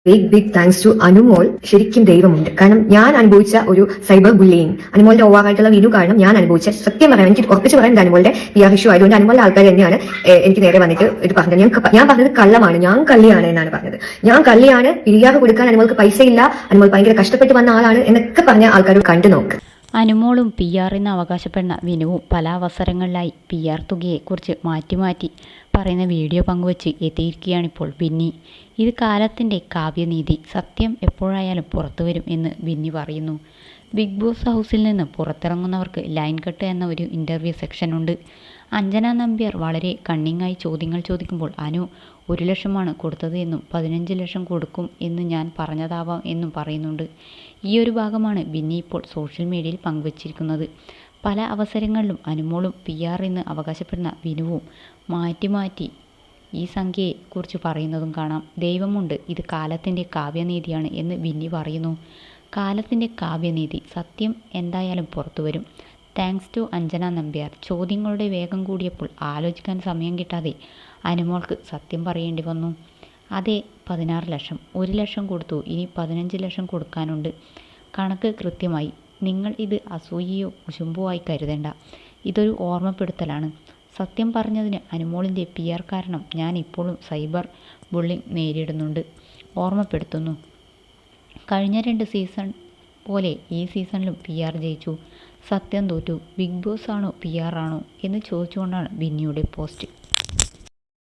Big thanks to Anumol. ശരിക്കും ദൈവമുണ്ട്. കാരണം ഞാൻ അനുഭവിച്ച ഒരു സൈബർ ബുള്ളിങ്, അനുമോളുടെ ഓവറായിട്ടുള്ള വീഡിയോ കാരണം ഞാൻ അനുഭവിച്ച, സത്യം പറയാം എനിക്ക് ഉറപ്പിച്ച് പറയാൻ അനുമോളുടെ PR ഇഷ്യൂ ആയതുകൊണ്ട് അനുമോളുടെ ആൾക്കാർ തന്നെയാണ് എനിക്ക് നേരെ വന്നിട്ട് ഇത് പറഞ്ഞത്. ഞാൻ പറഞ്ഞത് കള്ളമാണ്, ഞാൻ കള്ളിയാണ് എന്നാണ് പറഞ്ഞത്. ഞാൻ കള്ളിയാണ്, PR കൊടുക്കാൻ അനുമോൾക്ക് പൈസ ഇല്ല, അനുമോൾ ഭയങ്കര കഷ്ടപ്പെട്ട് വന്ന ആളാണ് എന്നൊക്കെ പറഞ്ഞ ആൾക്കാർ കണ്ടു നോക്ക്. അനുമോളും PR എന്ന് അവകാശപ്പെടുന്ന വിനുവും പല അവസരങ്ങളിലായി PR തുകയെക്കുറിച്ച് മാറ്റി പറയുന്ന വീഡിയോ പങ്കുവച്ച് എത്തിയിരിക്കുകയാണിപ്പോൾ ബിന്നി. ഇത് കാലത്തിൻ്റെ കാവ്യനീതി, സത്യം എപ്പോഴായാലും പുറത്തുവരും എന്ന് ബിന്നി പറയുന്നു. ബിഗ് ബോസ് ഹൗസിൽ നിന്ന് പുറത്തിറങ്ങുന്നവർക്ക് ലൈൻ കട്ട് എന്ന ഒരു ഇൻ്റർവ്യൂ സെക്ഷനുണ്ട്. അഞ്ജന നമ്പ്യാർ വളരെ കണ്ണിങ്ങായി ചോദ്യങ്ങൾ ചോദിക്കുമ്പോൾ അനു 1 ലക്ഷമാണ് കൊടുത്തത് എന്നും 15 ലക്ഷം കൊടുക്കും എന്ന് ഞാൻ പറഞ്ഞതാവാം എന്നും പറയുന്നുണ്ട്. ഈ ഒരു ഭാഗമാണ് ബിന്നി ഇപ്പോൾ സോഷ്യൽ മീഡിയയിൽ പങ്കുവച്ചിരിക്കുന്നത്. പല അവസരങ്ങളിലും അനുമോളും PR എന്ന് അവകാശപ്പെടുന്ന വിനുവും മാറ്റി ഈ സംഖ്യയെക്കുറിച്ച് പറയുന്നതും കാണാം. ദൈവമുണ്ട്, ഇത് കാലത്തിൻ്റെ കാവ്യനീതിയാണ് എന്ന് ബിന്നി പറയുന്നു. കാലത്തിൻ്റെ കാവ്യനീതി, സത്യം എന്തായാലും പുറത്തുവരും. Thanks to Anjana Nambiar. ചോദ്യങ്ങളുടെ വേഗം കൂടിയപ്പോൾ ആലോചിക്കാൻ സമയം കിട്ടാതെ അനുമോൾക്ക് സത്യം പറയേണ്ടി വന്നു. അതെ, 16 ലക്ഷം. 1 ലക്ഷം കൊടുത്തു, ഇനി 15 ലക്ഷം കൊടുക്കാനുണ്ട്. കണക്ക് കൃത്യമായി. നിങ്ങൾ ഇത് അസൂയയോ കുശുമ്പോ ആയി കരുതേണ്ട. ഇതൊരു ഓർമ്മപ്പെടുത്തലാണ്. സത്യം പറഞ്ഞതിന് അനുമോളിൻ്റെ PR കാരണം ഞാൻ ഇപ്പോഴും സൈബർ ബുള്ളിങ് നേരിടുന്നുണ്ട്. ഓർമ്മപ്പെടുത്തുന്നു. കഴിഞ്ഞ 2 സീസൺ പോലെ ഈ സീസണിലും PR ജയിച്ചു. സത്യം തോറ്റു. ബിഗ് ബോസ് ആണോ PR ആണോ എന്ന് ചോദിച്ചുകൊണ്ടാണ് ബിന്നിയുടെ പോസ്റ്റ്.